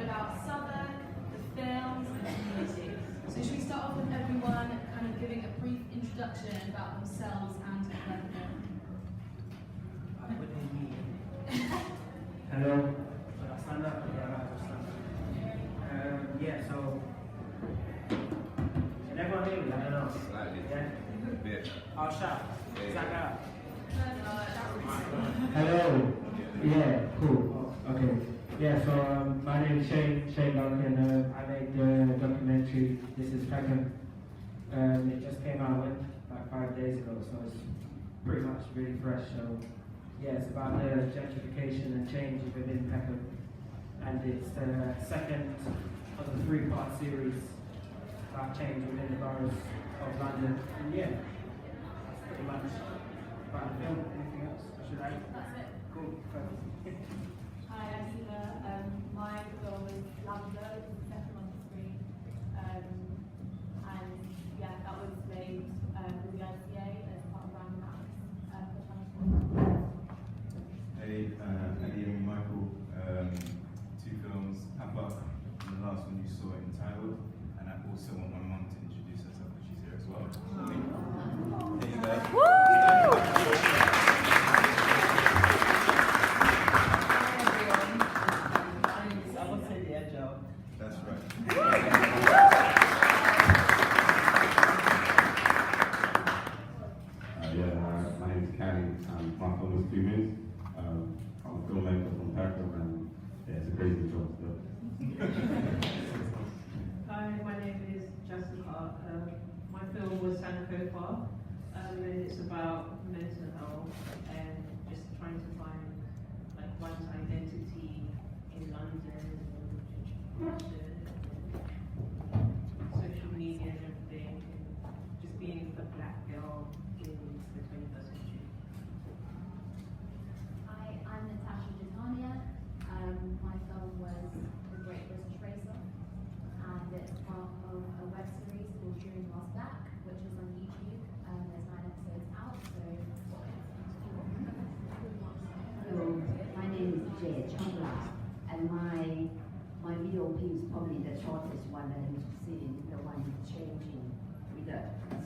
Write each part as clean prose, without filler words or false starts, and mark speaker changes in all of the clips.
Speaker 1: about Southwark, the films, and the community. So should we start off with everyone kind of giving a brief introduction about themselves and their film?
Speaker 2: Hello. Should I stand up? Yeah, I might stand up. Yeah, so can everyone hear me? I don't know.
Speaker 3: Slightly.
Speaker 2: Yeah?
Speaker 3: A bit.
Speaker 2: I'll shout.
Speaker 3: Yeah.
Speaker 2: Is that better?
Speaker 4: Hello. Yeah, cool. Okay. Yeah, so my name is Shane Duncan. I made the documentary This is Peckham. It just came out like 5 days ago, so it's pretty much really fresh. So yeah, it's about the gentrification and change within Peckham, and it's the second of the 3-part series about change within the boroughs of London. And yeah, that's pretty much about the film. Anything else? Should I?
Speaker 1: That's it.
Speaker 4: Cool. Perfect.
Speaker 5: Hi, I'm Sina. My film is Lambeth, it's the second on the screen. And yeah, that was made with the ICA as part of Brand Max for transport.
Speaker 3: Hey, Eddie and Michael, 2 films, Papa, and the last one you saw entitled, and I also want my mum to introduce herself because she's here as well. There you go. That's right.
Speaker 6: My name is Caddy. My film is 2 minutes. I'm a filmmaker from Pempeople, and yeah, it's a crazy job still.
Speaker 7: Hi, my name is Jessica. My film was Sankofa, and it's about mental health and just trying to find like one's identity in London, social media and everything, and just being a black girl in the 21st century.
Speaker 5: Hi, I'm Natasha Jitania. My film was The Great British Racer, and it's part of a web series called During Lost Back, which is on YouTube. There's 9 episodes out, so
Speaker 8: Hello, my name is Jay Chandra, and my VOP is probably the shortest one that you've seen, the one changing with the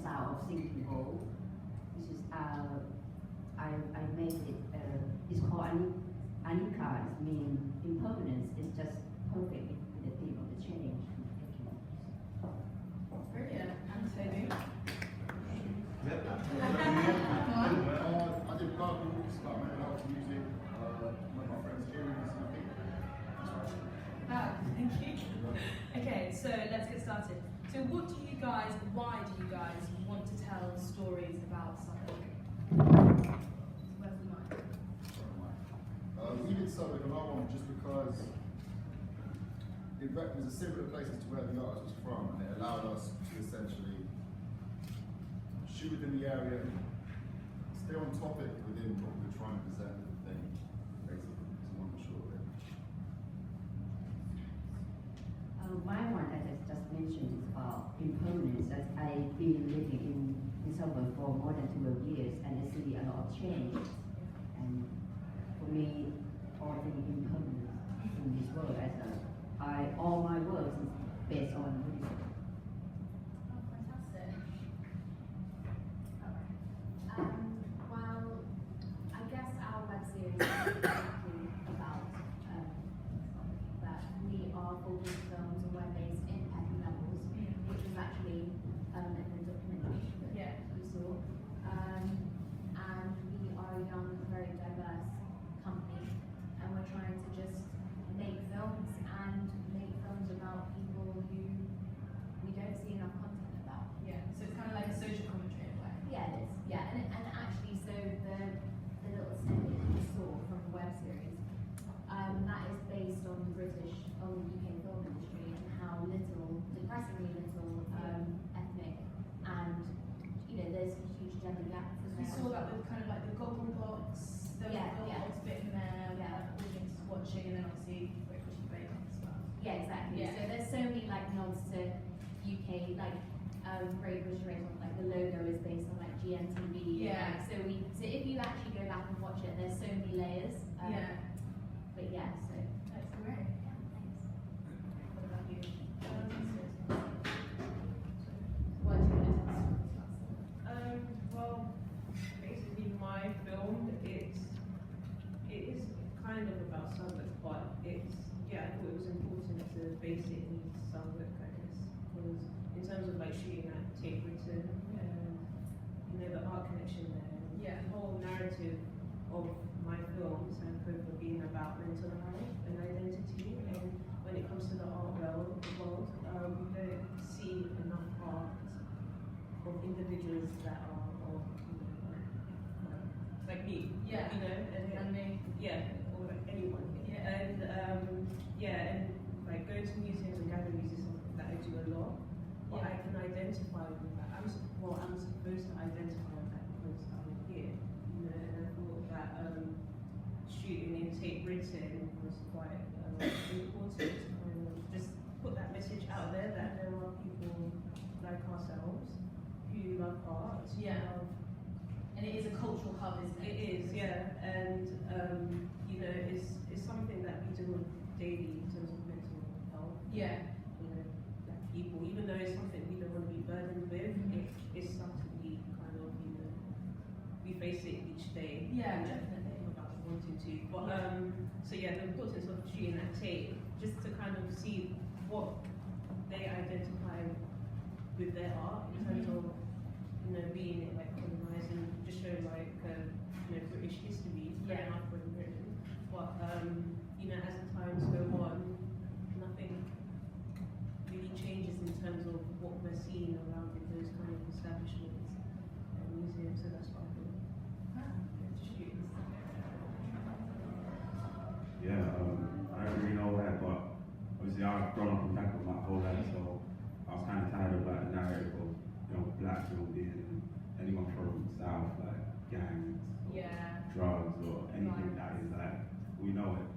Speaker 8: sound of sinking bowl. This is I made it. It's called Anika. It means impermanence. It's just perfect with the theme of the change.
Speaker 1: Brilliant. And Toby?
Speaker 9: I did garden walks, like mental health music, with my friends here and something.
Speaker 1: Fab, thank you. Okay, so let's get started. So why do you guys want to tell stories about Southwark? Where's the mic?
Speaker 9: We did Southwark and Lambeth just because it was a similar places to where the artist was from, and it allowed us to essentially shoot within the area, stay on topic within what we were trying to present with the thing, basically. It's one short of it.
Speaker 8: My one, as I just mentioned, is about impermanence. As I've been living in Southwark for more than 12 years, and I see a lot of change. And for me, all the impermanence in this world, all my work is based on Buddhism.
Speaker 1: Oh, fantastic.
Speaker 5: Well, I guess our web series is exactly about that we are focused films and we're based in Peckham levels, which is actually in the documentary that we saw. And we are a young, very diverse company, and we're trying to just make films about people who we don't see enough content about.
Speaker 1: Yeah, so it's kind of like a social commentary in a way.
Speaker 5: Yeah, it is. Yeah, and actually, so the little snippet that we saw from the web series, that is based on the UK film industry and how depressingly little, ethnic, and there's huge gender gaps in
Speaker 1: We
Speaker 5: there.
Speaker 1: saw that with kind of like the Goggle Box, there was a Goggle Box bit in there, audience watching, and then obviously Great British Bake Off as well.
Speaker 5: Yeah, exactly.
Speaker 1: Yeah.
Speaker 5: So there's so many nods to UK, Great British Race, like the logo is based on GMTV.
Speaker 1: Yeah.
Speaker 5: So if you actually go back and watch it, there's so many layers. But yeah, so
Speaker 1: That's great.
Speaker 5: yeah, thanks.
Speaker 7: thought it was important to base it in Southwark, I guess, because in terms of like shooting at Tate Britain, you know, the art connection there,
Speaker 1: Yeah.
Speaker 7: the whole narrative of my film, Pempeople, being about mental health and identity, and when it comes to the art world, we don't see enough art of individuals that are of, like me,
Speaker 1: Yeah.
Speaker 7: you know,
Speaker 1: And me.
Speaker 7: yeah, or like anyone.
Speaker 1: Yeah.
Speaker 7: And and like going to museums and galleries is something that I do a lot. But I can identify with that. I'm supposed to identify with that because I'm here. You know, and I thought that shooting in Tate Britain was quite important to kind of just put that message out there that there are people like ourselves who love art. who
Speaker 1: Yeah.
Speaker 7: love
Speaker 1: And it is a cultural hub, isn't it?
Speaker 7: it is, yeah, and you know, it's something that we deal with daily in terms of mental health.
Speaker 1: Yeah.
Speaker 7: You know, like people, even though it's something we don't want to be burdened with, it's something we kind of, you know, we face it each day.
Speaker 1: Yeah,
Speaker 7: you know,
Speaker 1: definitely.
Speaker 7: without wanting to. But so yeah, the importance of shooting that tape, just to kind of see what they identify with their art in terms of, you know, being like colonized and just show like you know, British history, fair enough for Britain. But you know, as the times go on, nothing really changes in terms of what we're seeing around in those kind of establishments and museums. So that's why I thought to shoot.
Speaker 6: Yeah, I don't really know where, but obviously I've grown up in Pempeople my whole life, so I was kind of tired of like the narrative of, you know, black people being anyone from the South, like gangs,
Speaker 1: Yeah.
Speaker 6: drugs, or anything that is like, we know it.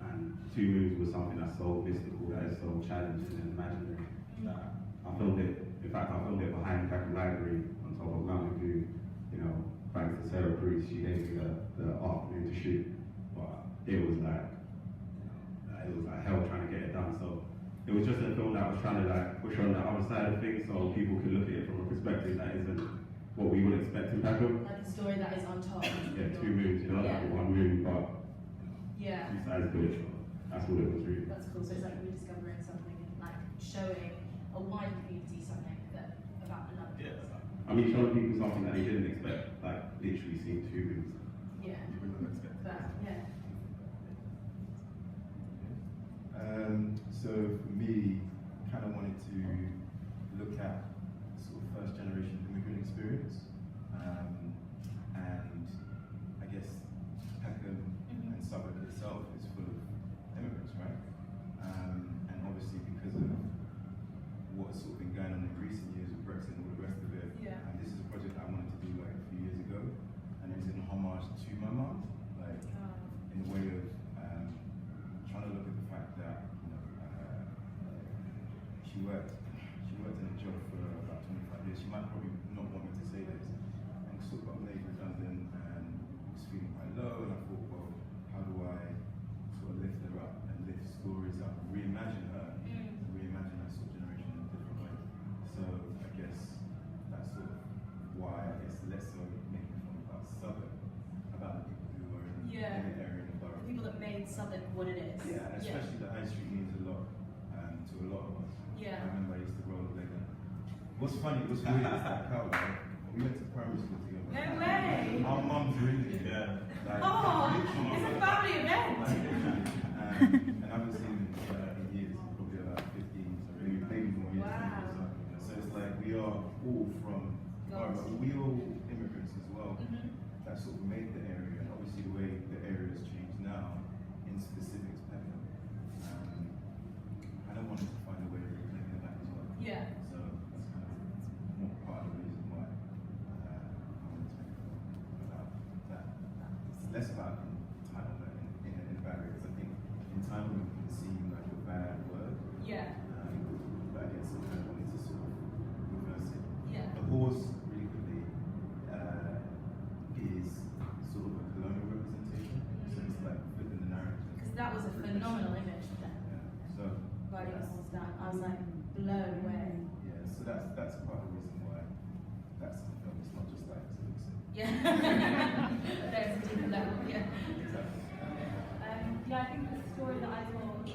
Speaker 6: And Two Moves was something that's so mystical, that is so challenging and imaginary. That I filmed it, in fact I filmed it behind Pempeople Library on top of Lambeth, who, you know, thanks to Sarah Bruce, she gave me the afternoon to shoot. But it was like hell trying to get it done. So it was just a film that was trying to like push on the other side of things, so people could look at it from a perspective that isn't what we would expect in Pempeople.
Speaker 1: Like a story that is untold.
Speaker 6: Yeah, Two Moves, you know,
Speaker 1: Yeah.
Speaker 6: like one movie, but
Speaker 1: Yeah.
Speaker 6: two sides to it. So that's what it was really.
Speaker 1: That's cool. So it's like rediscovering something and like showing a wider community something that about another.
Speaker 3: Yeah.
Speaker 6: I mean, showing people something that they didn't expect, like literally seeing Two Moves.
Speaker 1: Yeah.
Speaker 3: You wouldn't have expected
Speaker 1: But yeah.
Speaker 3: So for me, kind of wanted to look at sort of first generation immigrant experience, and I guess Peckham and Southwark itself is full of immigrants, right? And obviously because of what's sort of been going on in recent years with Brexit and all the rest of it,
Speaker 1: Yeah.
Speaker 3: and this is a project I wanted to do like a few years ago, and it was in homage to my mum, like in the way of trying to look at the fact that she worked in a job for about 25 years. She might probably not want me to say this, and sort of got made redundant and was feeling quite low. And I thought, well, how do I sort of lift her up and lift stories up, reimagine her, reimagine that sort of generation in a different way. So I guess that's sort of why I guess less so making fun about Southwark, about the people who were in the area in the borough.
Speaker 1: The people that made Southwark what it is.
Speaker 3: Yeah, and especially the high street means a lot to a lot of us.
Speaker 1: Yeah.
Speaker 3: I remember I used to rollerblade there. What's funny, what's weird is that Carl, right? We went to primary school together.
Speaker 1: No way!
Speaker 3: Our mums were in it. Yeah. Like,
Speaker 1: Oh,
Speaker 3: literally.
Speaker 1: it's a family event!
Speaker 3: And I haven't seen him in years, probably about 15, so maybe more years.
Speaker 1: Wow.
Speaker 3: So it's like we are all from, we all immigrants as well, that sort of made the area, and obviously the way the area has changed now, in specifics, Peckham. I don't want to find a way of reclaiming that as well.
Speaker 1: Yeah.
Speaker 3: So that's kind of more part of the reason why I wanted to make a film about that. It's less about entitlement in a bad way, because I think entitlement can seem like a bad word.
Speaker 1: Yeah.
Speaker 3: But I guess I kind of wanted to sort of reverse it.
Speaker 1: Yeah.
Speaker 3: The horse, really quickly, is sort of a colonial representation. So it's like flipping the narrative.
Speaker 1: Because that was a phenomenal image then.
Speaker 3: Yeah. So
Speaker 1: Riding a
Speaker 3: that's-
Speaker 1: horse down. I was like blown away.
Speaker 3: yeah, so that's part of the reason why that's in the film. It's not just like to look sick.
Speaker 1: Yeah. There's a deeper level, yeah.
Speaker 3: Exactly.
Speaker 1: Yeah, I think the story that I told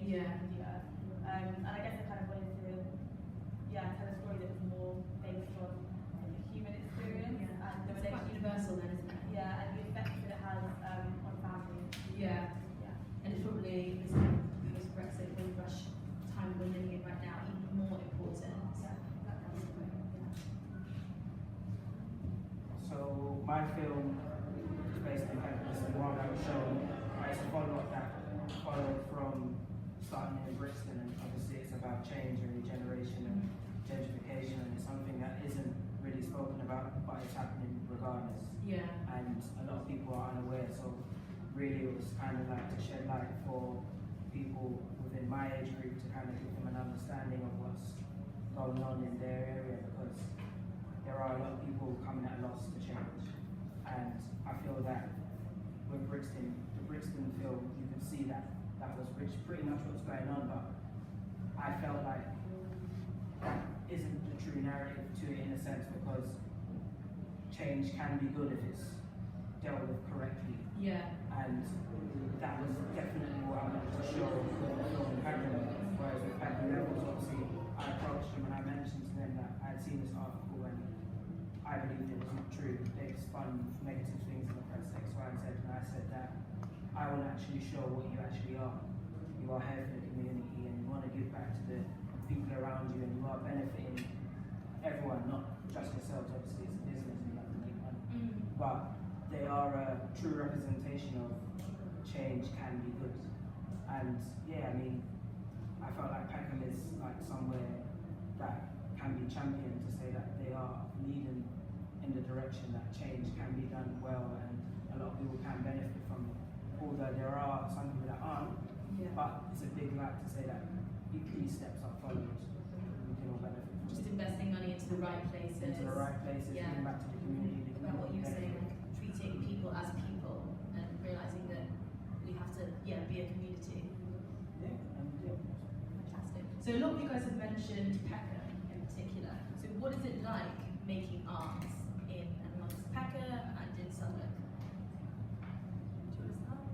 Speaker 1: Yeah.
Speaker 10: Yeah. And I guess I kind of wanted to, tell a story that was more based on like, the human experience and the
Speaker 1: It's quite
Speaker 10: relationship.
Speaker 1: universal then, isn't it?
Speaker 10: Yeah, and the effect that it has on families.
Speaker 1: Yeah.
Speaker 10: Yeah.
Speaker 1: And it's probably this kind of post-Brexit gold rush time we're living in right now even more important. So that was great. Yeah.
Speaker 4: So my film is based in Pempeople, the one that was shown. It's a follow-up that followed from starting in Brixton, and obviously it's about change and regeneration and gentrification, and it's something that isn't really spoken about, but it's happening regardless.
Speaker 1: Yeah.
Speaker 4: And a lot of people are unaware, so really it was kind of like to shed light for people within my age group to kind of give them an understanding of what's going on in their area, because there are a lot of people coming at a loss to change. And I feel that with Brixton, the Brixton film, you can see that was pretty much what's going on, but I felt like that isn't the true narrative to it in a sense, because change can be good if it's dealt with correctly.
Speaker 1: Yeah.
Speaker 4: And that was definitely what I wanted to show with the film in Pempeople. Whereas with Pempeople, obviously, I approached them and I mentioned to them that I had seen this article and I believed it was not true. They spun negative things in the press, X, Y, and Z, and I said that I want to actually show what you actually are. You are here for the community and you want to give back to the people around you, and you are benefiting everyone, not just yourselves. Obviously, it's a business and you have to make money. But they are a true representation of change can be good. And yeah, I mean, I felt like Peckham is like somewhere that can be championed, to say that they are leading in the direction that change can be done well and a lot of people can benefit from it. Although there are some people that aren't, but it's a big light to say that if these steps are followed, we can all benefit from
Speaker 1: Just
Speaker 4: it.
Speaker 1: investing money into the right places.
Speaker 4: Into the right places, giving back to the community.
Speaker 1: About what you were saying, like treating people as people and realizing that we have to, be a community. Fantastic. So a lot of you guys have mentioned Peckham in particular. So what is it like making art in and amongst Peckham and in Southwark? Do you want to start?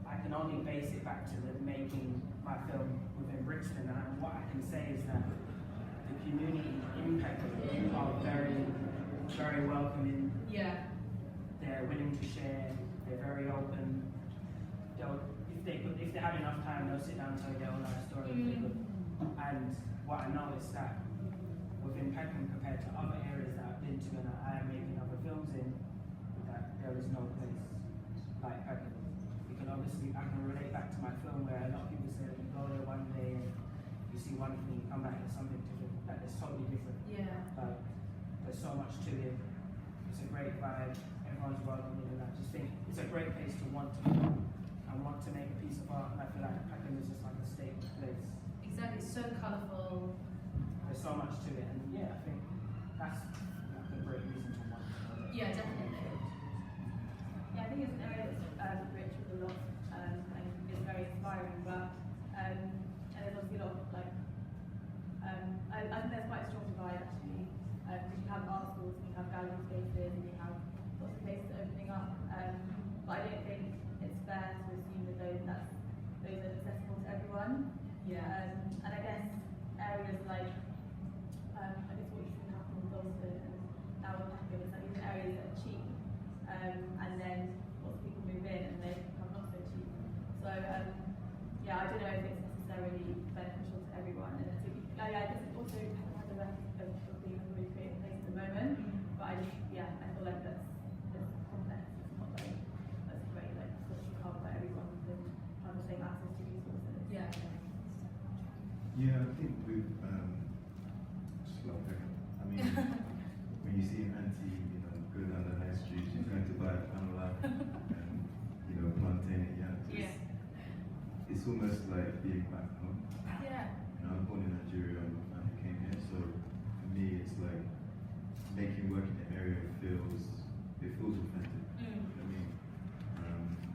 Speaker 4: I can only base it back to the making my film within Brixton, and what I can say is that the community in Peckham are very, very welcoming.
Speaker 1: Yeah.
Speaker 4: They're willing to share. They're very open. If they have enough time, they'll sit down and tell you their own life story. If they could. And what I know is that within Peckham, compared to other areas that I've been to and that I am making other films in, that there is no place like Peckham. Because obviously I can relate back to my film where a lot of people say that you go there one day and you see one thing, you come back and something different, that is totally different.
Speaker 1: Yeah.
Speaker 4: Like, there's so much to it. It's a great vibe. Everyone's welcoming, and I just think it's a great place to want to go and want to make a piece of art. And I feel like Peckham is just like a staple place.
Speaker 1: Exactly. So colourful.
Speaker 4: There's so much to it, and I think that's like a great reason to want to go there.
Speaker 1: Yeah, definitely.
Speaker 10: Yeah, I think it's an area that's rich with a lot and it's very inspiring, but and there's obviously a lot of like I think there's quite a strong divide actually, because you have art schools and you have gallery spaces and you have lots of places opening up, but I don't think it's fair to assume that those are accessible to everyone.
Speaker 1: Yeah.
Speaker 10: And I guess areas like I guess what you've seen happen in Dalston and now in Peckham is that these are areas that are cheap, and then lots of people move in and they become not so cheap. So I don't know if it's necessarily beneficial to everyone. And I guess it also has the rest of being a really creative place at the moment. But I feel like that's complex. It's not like that's great, like social cover that everyone can have the same access to resources.
Speaker 1: Yeah.
Speaker 3: Yeah, I think with just love Peckham. I mean, when you see an auntie, go down the high street, she's going to buy a canola and plantain. It's almost like being back home.
Speaker 1: Yeah.
Speaker 3: I'm born in Nigeria and my family came here, so for me it's like making work in the area feels authentic. You know what I mean?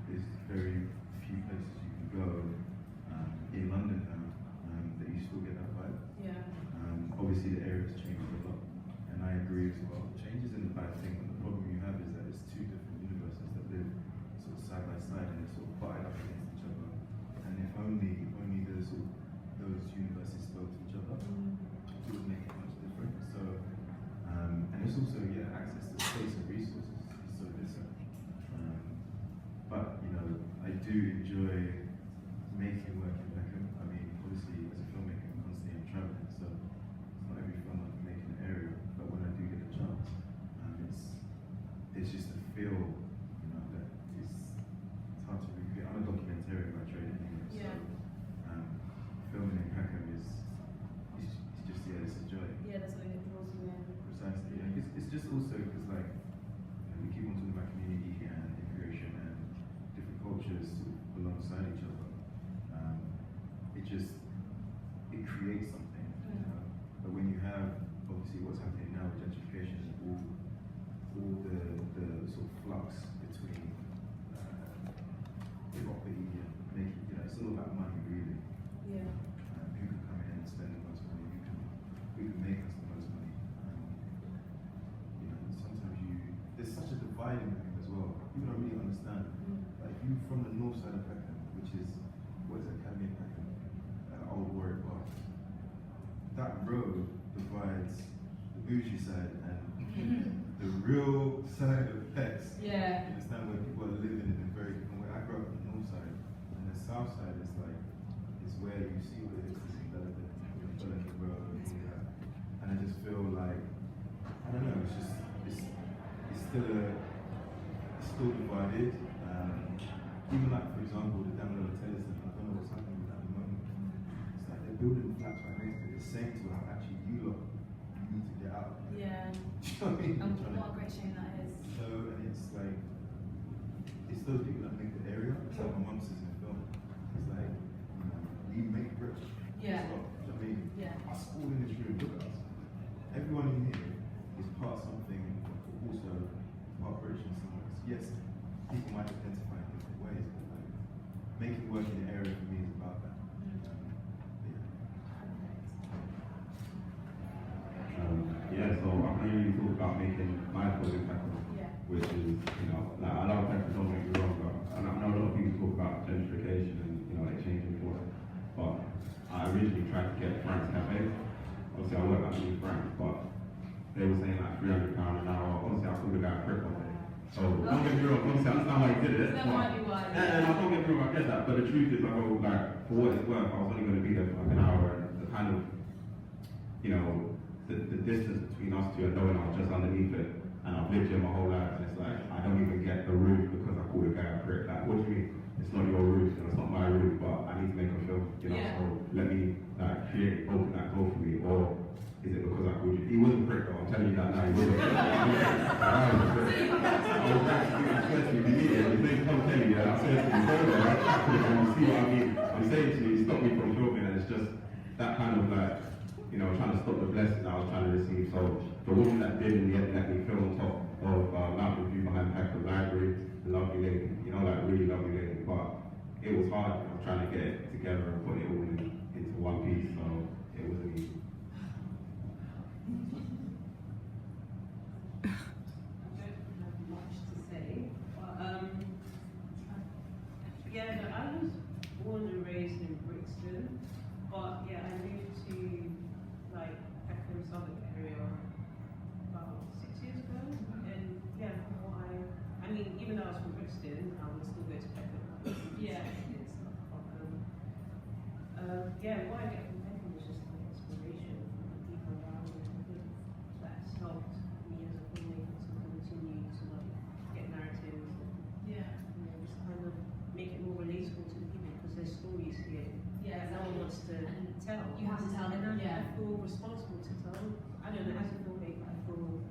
Speaker 3: There's very few places you can go in London now that you still get that vibe.
Speaker 1: Yeah.
Speaker 3: Obviously the area has changed a lot, and I agree as well. Change isn't a bad thing, but the problem you have is that it's two different universes that live sort of side by side and they're sort of butted up against each other. And if only do enjoy making work in Peckham. I mean, obviously, as a filmmaker, I'm constantly traveling, so it's not every film I can make in an area, but when I do get a chance, it's just a feel, you know, that it's hard to recreate. I'm a documentarian by trade anyway, so filming in Peckham is just, yeah, it's a joy.
Speaker 1: Yeah, that's something that draws you in.
Speaker 3: Precisely, yeah. It's just also because, like, you know, we keep on talking about community and immigration and different cultures sort of alongside each other. It creates something, you know. But when you have, obviously, what's happening now with gentrification and all the sort of flux between property and making, you know, it's all about money, really.
Speaker 1: Yeah.
Speaker 3: Who can come in and spend the most money? Who can make us the most money? You know, sometimes there's such a divide in Peckham as well. People don't really understand. Like, you from the north side of Peckham, which is, what is it, Academy of Peckham, Old Warwick Park. That road divides the bougie side and the real side of Pecs.
Speaker 1: Yeah.
Speaker 3: You understand, where people are living in a very different way. I grew up on the north side, and the south side is like, it's where you see what it is, it's development, development road, and all that. And I just feel like, I don't know, it's still divided. Even like, for example, the Daniel Taylor Center, I don't know what's happening with that at the moment. It's like they're building flats right next to it. It's saying to us, actually, you lot, you need to get out.
Speaker 1: Yeah.
Speaker 3: Do you know what I mean?
Speaker 1: And what a great shame that is.
Speaker 3: So, and it's like, it's those people that make the area. It's like my mum says in the film. It's like, you know, we make bricks.
Speaker 1: Yeah.
Speaker 3: Do you know what I mean?
Speaker 1: Yeah.
Speaker 3: Us all in this room, look at us. Everyone in here is part of something, but also part British in some ways. Yes, people might identify in different ways, but like, making work in the area for me is about that.
Speaker 6: So I can really talk about making my film in Peckham, which is, you know, like, I love Peckham, don't get me wrong, but I know a lot of people talk about gentrification and, you know, like changing for it. But I originally tried to get Frank's Cafe. Obviously, I work at New Frank, but they were saying like £300 an hour. Obviously, I called the guy a prick on it. So don't get me wrong, obviously, I understand why he did it.
Speaker 1: That might be why.
Speaker 6: And I don't get me wrong, I get that. But the truth is, I go, like, for what it's worth, I was only going to be there for like an hour, and the kind of, you know, the distance between us two and knowing I was just underneath it, and I've lived here my whole life, and it's like, I don't even get the roof because I called a guy a prick. Like, what do you mean? It's not your roof, you know, it's not my roof, but I need to make a film, you know, so let me, like, open that door for me, or is it because I called you? He wasn't a prick though, I'm telling you that now, he wasn't a prick. I was actually expressing you, his name's Tom Kelly, yeah, I said to you, you see what I mean? I'm saying to you, he stopped me from filming, and it's just that kind of like, you know, trying to stop the blessing I was trying to receive. So the woman that did in the end let me film on top of Mountain View behind Peckham Library, lovely lady, you know, like really lovely lady. But it was hard, you know, trying to get it together and put it all into one piece, so it wasn't easy.
Speaker 7: I don't have much to say, but yeah, no, I was born and raised in Brixton, but yeah, I moved to like Peckham, Southwark area about 6 years ago, and yeah, I mean, even though I was from Brixton, I would still go to Peckham.
Speaker 1: Yeah.
Speaker 7: It's not a problem. Yeah, what I get from Peckham is just like inspiration from the people around me. I think that's helped me as a filmmaker to continue to like get narratives and
Speaker 1: Yeah.
Speaker 7: you know, just kind of make it more relatable to the people because there's stories here
Speaker 1: Yeah,
Speaker 7: that no one wants to tell.
Speaker 1: You have to tell
Speaker 7: and
Speaker 1: them, yeah.
Speaker 7: I feel responsible to tell. I don't know, as a filmmaker, I feel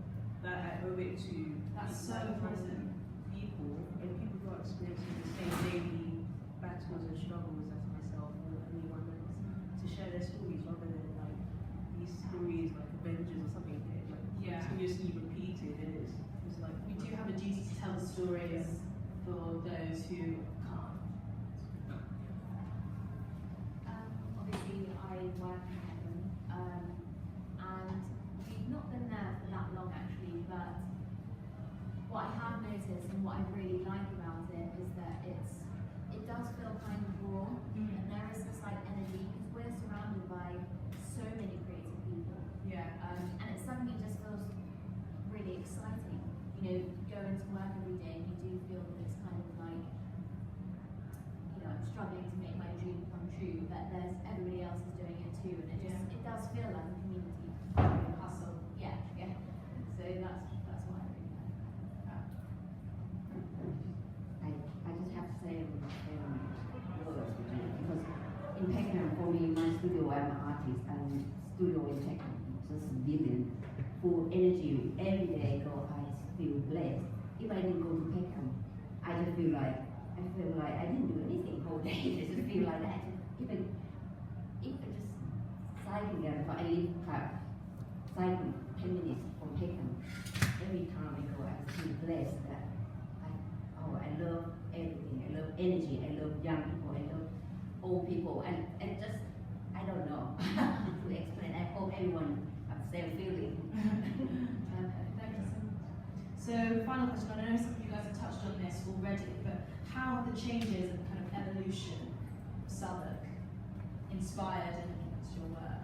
Speaker 7: that I owe it to
Speaker 1: That's so
Speaker 7: like-minded people and people who are experiencing the same daily battles and struggles as myself or anyone else to share their stories rather than like these stories like Avengers or something that like
Speaker 1: Yeah.
Speaker 7: continuously repeated and it's like
Speaker 1: We do have a duty to tell the stories for those who can't.
Speaker 5: Obviously, I work in Peckham, and we've not been there for that long actually, but what I have noticed and what I really like about it is that it does feel kind of raw, and there is this like energy because we're surrounded by so many creative people,
Speaker 1: Yeah.
Speaker 5: and it suddenly just feels really exciting. You know, going to work every day, you do feel that it's kind of like that there's everybody else is doing it too, and it just it does feel like a community hustle. Yeah, yeah. So that's why I really like that.
Speaker 8: I just have to say words because in Peckham, for me, my studio, I'm an artist, and studio in Peckham, just living full energy. Every day I go, I feel blessed. If I didn't go to Peckham, I just feel like I didn't do anything whole day. I just feel like that. Even if I just cycling there, but I live cycling 10 minutes from Peckham. Every time I go, I feel blessed that I love everything. I love energy. I love young people. I love old people, and just I don't know how to explain. I hope everyone has the same feeling.
Speaker 1: Thank you so much. So, final question. I know some of you guys have touched on this already, but how have the changes and kind of evolution of Southwark inspired and influenced your work?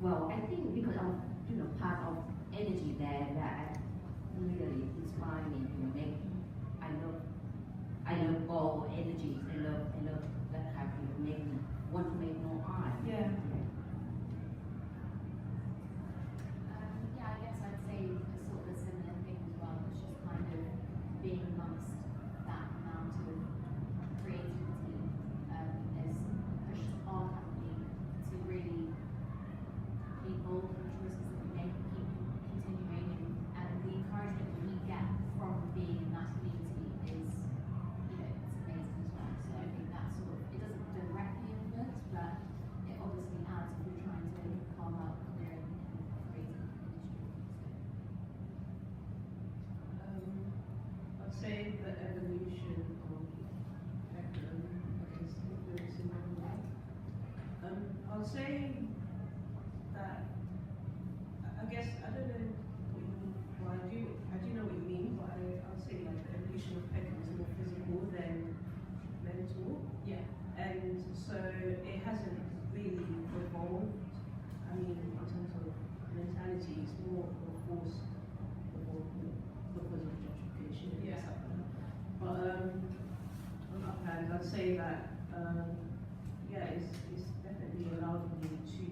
Speaker 8: Well, I think because of part of energy there that really inspire me to make. I love all energies. I love that kind of make me want to make more art.
Speaker 1: Yeah.
Speaker 5: Yeah, I guess I'd say a sort of a similar thing as well. It's just kind of being amongst that amount of creativity has pushed our company to really keep all the choices that we make, keep continuing, and the encouragement that we get from being in that community is, it's amazing as well. So I think that sort of, it doesn't directly influence, but it obviously adds if you're trying to carve out a career in the creative industry.
Speaker 7: I'd say the evolution of Peckham is influencing my work. I'll say that I guess I don't know what you mean. Well, I do know what you mean, but I'll say like the evolution of Peckham is more physical than mental.
Speaker 1: Yeah.
Speaker 7: And so it hasn't really evolved. I mean, in terms of mentality, it's more of a force because of gentrification and
Speaker 1: Yeah.
Speaker 7: stuff like that. But on the other hand, I'd say that it's definitely allowed me to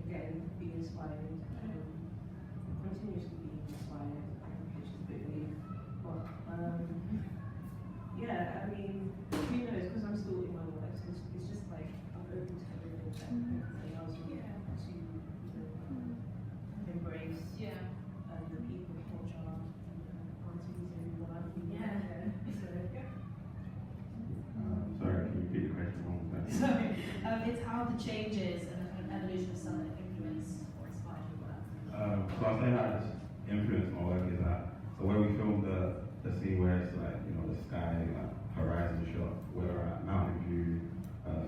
Speaker 7: again be inspired, continuously be inspired, which is a bit weird. But yeah, I mean, who knows? Because I'm still in my work, so it's just like I'm open to everything that allows me to embrace the people, culture, aunties, and what I've been there. So
Speaker 6: Sorry, can you repeat the question one more time?
Speaker 1: Sorry. It's how the changes and the kind of evolution of Southwark influence or inspired your work.
Speaker 6: So I'll say that it's influenced my work is that, so when we filmed the scene where it's like, the sky, like horizon shot, we're at Mountain View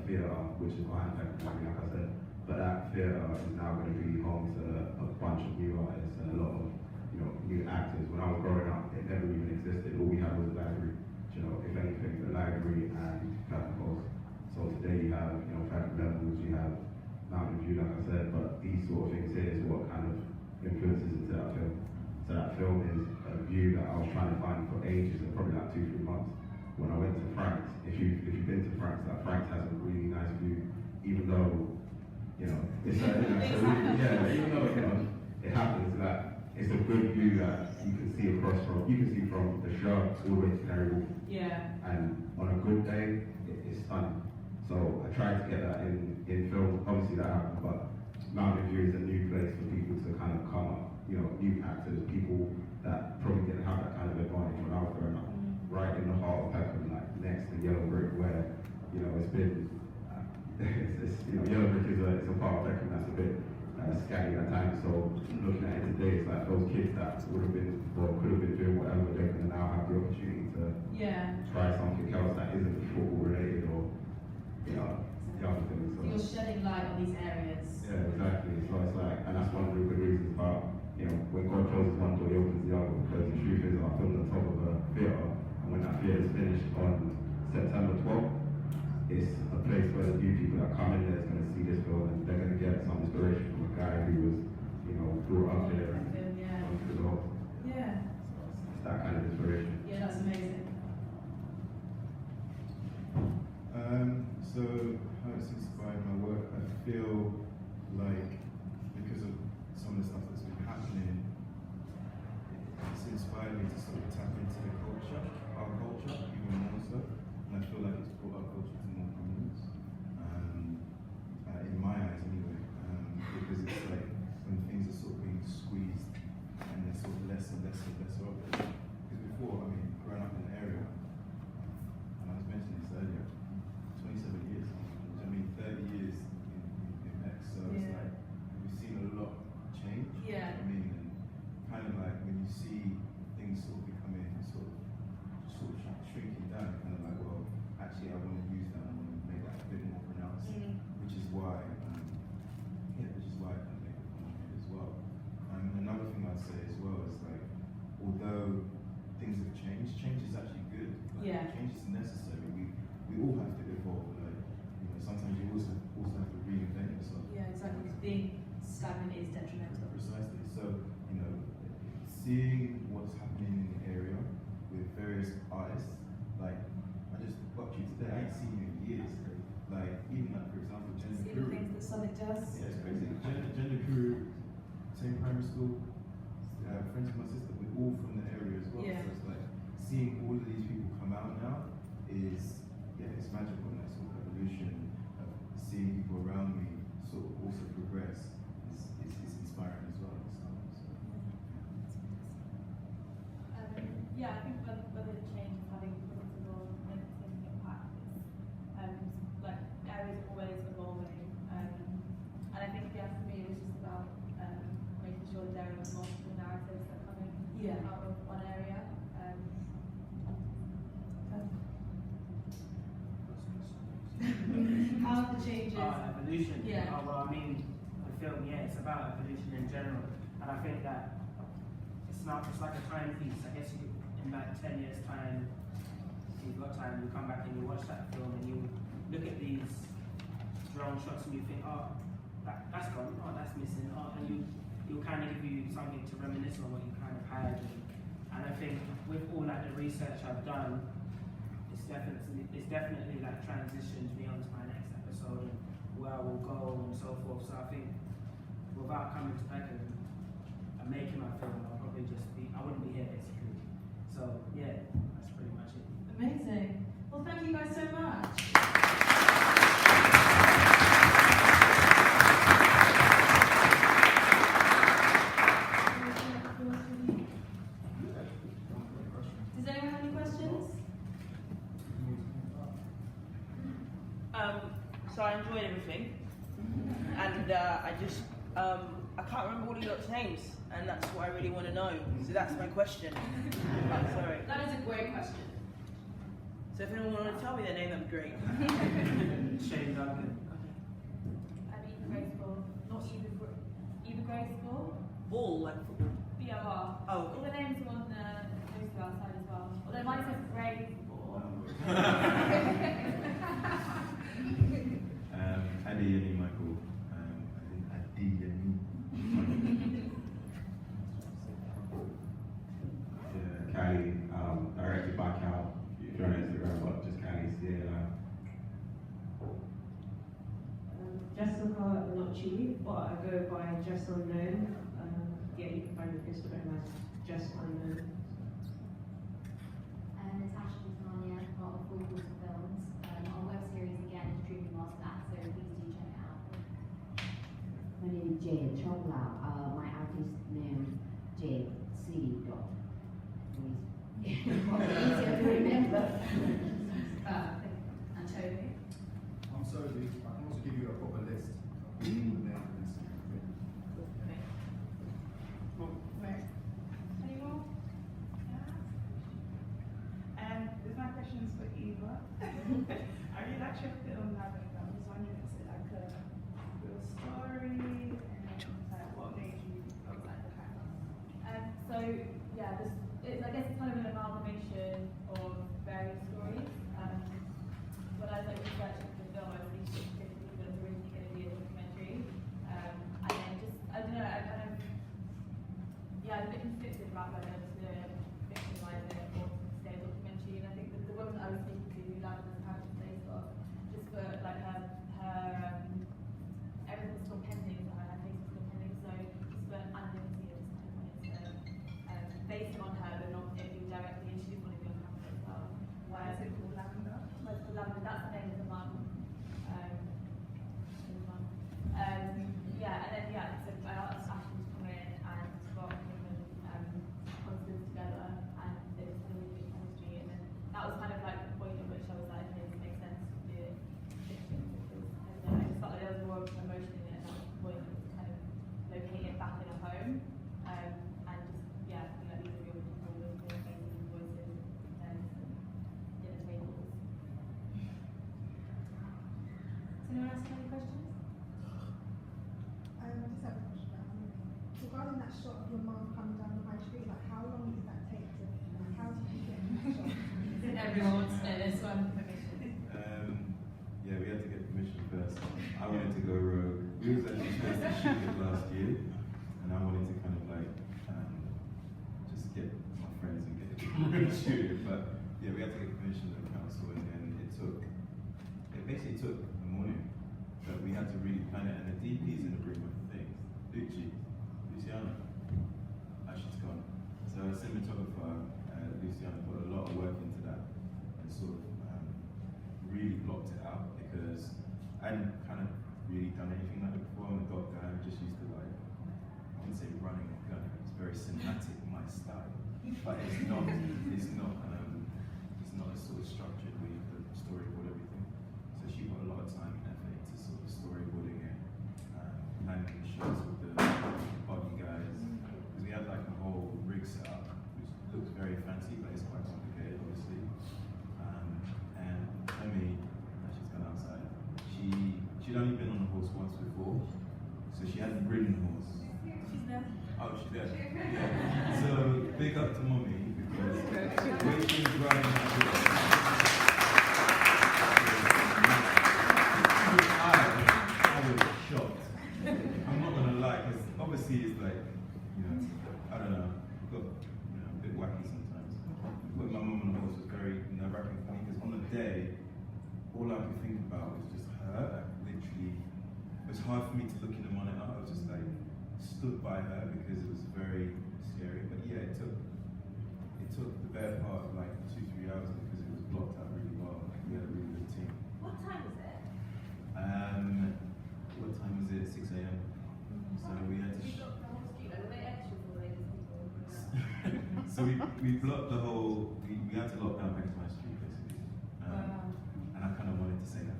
Speaker 6: Theatre, which is behind Pempeople, like I said, but that theatre is now going to be home to a bunch of new artists and a lot of, new actors. When I was growing up, it never even existed. All we had was a library. If anything, the library and Pempeople. So today you have, Levels, you have Mountain View, like I said, but these sort of things here is what kind of influences into that film. So that film is a view that I was trying to find for ages, and probably like 2-3 months. When I went to France, if you've been to France, France has a really nice view, even though, it's even though, it happens that it's a good view that you can see from the Shard all the way to Canary Wharf.
Speaker 1: Yeah.
Speaker 6: And on a good day, it's stunning. So I tried to get that in film. Obviously that happened, but Mountain View is a new place for people to kind of come up, new actors, people that probably didn't have that kind of advantage when I was growing up. Right in the heart of Peckham, like next to Yellow Brick, where, it's been, Yellow Brick is a part of Peckham that's a bit scatty at times. So looking at it today, it's like those kids that would have been, or could have been doing whatever, they're going to now have the opportunity to try something else that isn't football related or, the other things. So.
Speaker 1: You're shedding light on these areas.
Speaker 6: Yeah, exactly. So it's like, and that's one of the good reasons about, when God closes one door, he opens the other. Because the truth is, I filmed on top of a theatre, and when that theatre is finished on September 12th, it's a place where the new people that come in there is going to see this film, and they're going to get some inspiration from a guy who was, brought up there and gone through the whole.
Speaker 1: Yeah.
Speaker 6: It's that kind of inspiration.
Speaker 1: Yeah, that's amazing.
Speaker 3: inspired me to sort of tap into the culture, our culture, even more so. And I feel like it's brought our culture to more prominence, in my eyes anyway, because it's like when things are sort of being squeezed and there's sort of less and less and less of it. Because before, I mean, growing up in the area, and I was mentioning this earlier, 27 years, I mean 30 years in X, so it's like we've seen a lot change.
Speaker 1: Yeah.
Speaker 3: I mean, and kind of like when you see things sort of becoming sort of shrinking down, kind of like, well, actually I want to use that, I want to make that a bit more pronounced, which is why I kind of make it come here as well. Another thing I'd say as well is like, although things have changed, change is actually good. Like, change is necessary. We all have to evolve. Like, you know, sometimes you also have to reinvent yourself.
Speaker 1: Yeah, exactly. Because being stagnant is detrimental.
Speaker 3: Precisely. So, you know, seeing what's happening in the area with various artists, like, I just got you today, I ain't seen you in years. Like, even like, for example, Gender
Speaker 1: See the
Speaker 3: Crew.
Speaker 1: things that Southwark does?
Speaker 3: Yeah, it's crazy. Gender Crew, same primary school, friends of my sister, we're all from the area as well.
Speaker 1: Yeah.
Speaker 3: So it's like, seeing all of these people come out now is, it's magical. That sort of evolution of seeing people around me sort of also progress is inspiring as well.
Speaker 10: Yeah, I think whether the change is having positive or negative impact is like areas are always evolving. And I think for me it was just about making sure that there are multiple narratives that are coming out of one area.
Speaker 1: How have the changes?
Speaker 4: Evolution.
Speaker 1: Yeah.
Speaker 4: Well, I mean, the film, it's about evolution in general. And I think that it's like a timepiece. I guess in like 10 years' time, if you've got time, you come back and you watch that film and you look at these drone shots and you think, oh, that's gone, oh, that's missing, oh, and you'll kind of give you something to reminisce on what you kind of had. And I think with all like the research I've done, it's definitely like transitioned me onto my next episode and where I will go and so forth. So I think without coming to Peckham and making my film, I wouldn't be here basically. So yeah, that's pretty much it.
Speaker 1: Amazing. Well, thank you guys so much. Does anyone have any questions?
Speaker 11: So I enjoyed everything, and I can't remember all of your names, and that's what I really want to know. So that's my question. Sorry.
Speaker 1: That is a great question.
Speaker 11: So if anyone want to tell me their name, that'd be great.
Speaker 4: Shane Duncan.
Speaker 10: I'm Eva Graceful, not Eva Graceful.
Speaker 11: Ball, like football.
Speaker 10: BOR.
Speaker 11: Oh.
Speaker 10: All the names are on the poster outside as well. Although mine says Graceful.
Speaker 3: Adeyemi Michael. Adeyemi Michael.
Speaker 6: Yeah, Cali, directed by Cal. If you're on Instagram, but just Cali,
Speaker 7: Jessica, not Chi, but I go by Jess Unknown. You can find me on Instagram as Jess Unknown.
Speaker 5: Natasha and Tanya, part of Full Quarter Films. Our web series again is streaming after that, so please do check it out.
Speaker 8: My name is Jade Chonglau. My artist name Jade C. Dot. Probably easier to remember.
Speaker 1: And Toby?
Speaker 9: I'm Sophie. I can also give you a proper list of all the names of this.
Speaker 10: Any more?
Speaker 12: This my question is for Eva. I really like your film, Lambeth. I was wondering, is it like a real story? And like, what made you like the kind of?
Speaker 10: So yeah, I guess it's kind of an amalgamation of various stories.
Speaker 1: Everyone wants to know this one.
Speaker 3: Yeah, we had to get permission first. I wanted to go rogue. We was actually supposed to shoot it last year, and I wanted to kind of like just get my friends and get it and shoot it. But yeah, we had to get permission from the council, and then it basically took a morning. But we had to really plan it, and the DP's in the room with the things. Luciana, she's gone. So our cinematographer, Luciana, put a lot of work into that, and sort of really blocked it out because I hadn't kind of really done anything like that before. I'm a dog guy. I'm just used to like, I wouldn't say running a gun. It's very cinematic, my style, but it's not a sort of structured way to storyboard everything. So she put a lot of time and effort into sort of storyboarding it, planning the shots with the body guys. Because we had like a whole rig set up, which looks very fancy, but it's quite complicated, obviously. And Emmy, she's gone outside. She'd only been on a horse once before, so she hadn't ridden a horse.
Speaker 1: She's there.
Speaker 3: Oh, she's there. Yeah. So big up to Mummy because the way she was riding that horse, I was shocked. I'm not gonna lie, because obviously it's like, I don't know, got a bit wacky sometimes. Putting my mum on the horse was very nerve-wracking for me because on the day, all I could think about was just her. Literally, it was hard for me to look in the monitor. I was just like stood by her because it was very scary. But yeah, it took the better part of like 2-3 hours because it was blocked out really well. We had a really good team.
Speaker 10: What time was it?
Speaker 3: What time was it? 6 a.m. So we had to.
Speaker 10: You blocked the whole street. Like, were they extras or were they just people?
Speaker 3: So we blocked the whole. We had to lock down my Street basically. And I kind of wanted to say that.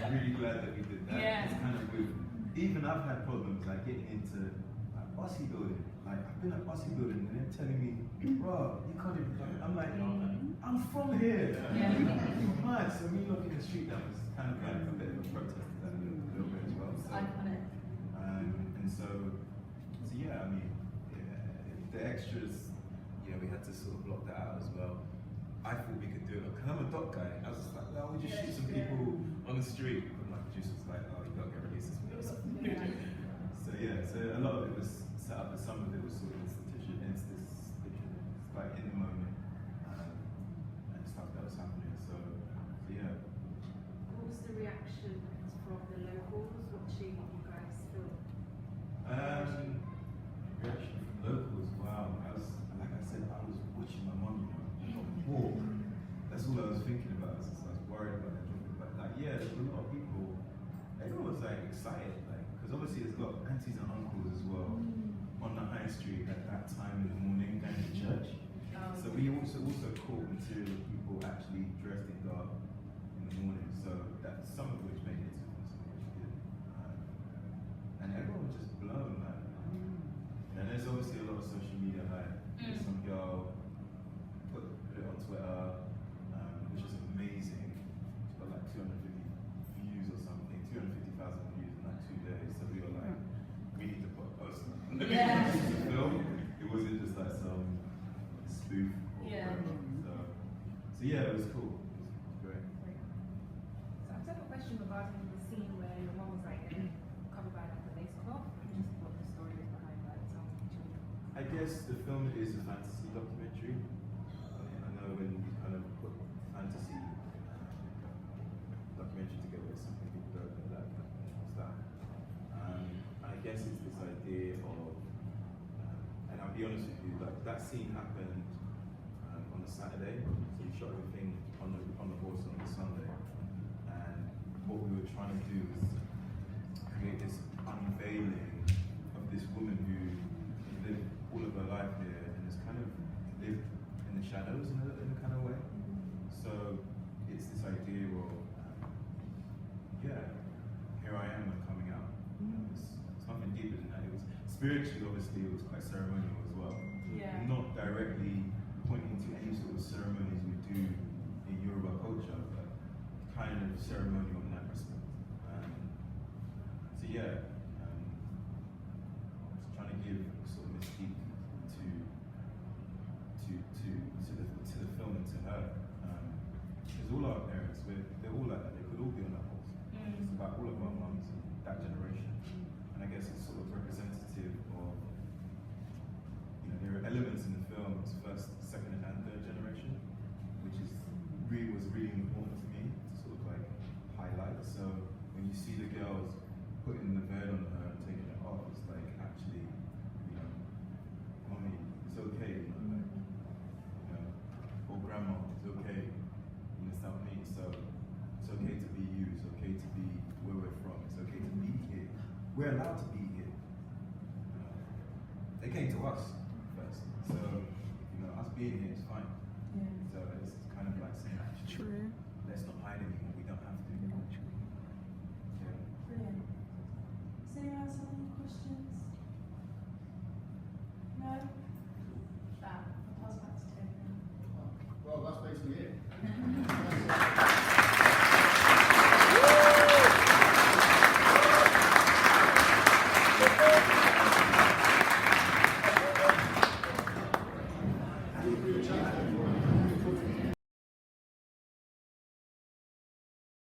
Speaker 3: I'm really glad that we did that.
Speaker 1: Yeah.
Speaker 3: It's kind of weird. Even I've had problems like getting into like Aussie building. Like I've been at Aussie building and they're telling me, bro, you can't even come. I'm like, I'm from here.
Speaker 1: Yeah.
Speaker 3: You're mad. So me looking the street that was kind of like a bit of a protest to that a little bit as well. So,
Speaker 1: Iconic.
Speaker 3: and so yeah, I mean, the extras, we had to sort of block that out as well. I thought we could do it because I'm a doc guy. I was just like, well, we just shoot some people on the street. But my producer was like, oh, you gotta get released this video. So a lot of it was set up, but some of it was sort of like in the moment and stuff that was happening. So yeah.
Speaker 7: What was the reaction from the locals watching you guys film?
Speaker 3: Reaction from locals, wow. Like I said, I was watching my mum, walk. That's all I was thinking about. So I was worried about that. But like, yeah, there's a lot of people. Everyone was like excited, because obviously there's a lot of aunties and uncles as well on the high street at that time in the morning going to church. So we also caught material of people actually dressed in dark in the morning. So that some of which made it to us, some of which didn't. And everyone was just blown. And there's obviously a lot of social media hype. Some girl put it on Twitter, which is amazing. She's got like 250 views or something, 250,000 views in like 2 days. So we were like, we need to put a post on the film. It wasn't just like some spoof. So yeah, it was cool. It was great.
Speaker 13: So I have a question regarding the scene where your mom was like covered by like a lace cloth. Just what the story is behind that song.
Speaker 3: I guess the film is a fantasy documentary. I know when you kind of put fantasy documentary together, something people don't know that. What's that? I guess it's this idea of, and I'll be honest with you, like that scene happened on a Saturday. So we shot everything on the horse on the Sunday, and what we were trying to do was create this unveiling of this woman who lived all of her life here and has kind of lived in the shadows in a kind of way. So it's this idea of, here I am, I'm coming out. It's nothing deeper than that. It was spiritually, obviously, it was quite ceremonial as well.
Speaker 1: Yeah.
Speaker 3: Not directly pointing to any sort of ceremonies we do in Yoruba culture, but kind of ceremonial in that respect. So yeah. Trying to give sort of mystique to to her. Because all our parents, they're all like that. They could all be on that horse. It's about all of our mums and that generation. And I guess it's sort of representative of, you know, there are elements in the film, it's first, second, and third generation, which was really important to me to sort of like highlight. So when you see the girls putting the veil on her and taking it off, it's like actually, you know, mommy, it's okay, you know, like, you know, or grandma, it's okay, you understand what I mean? So it's okay to be you, it's okay to be where we're from, it's okay to be here. We're allowed to be here. You know, they came to us first, so you know, us being here is fine.
Speaker 1: Yeah.
Speaker 3: So it's kind of like saying, actually, let's not hide anymore.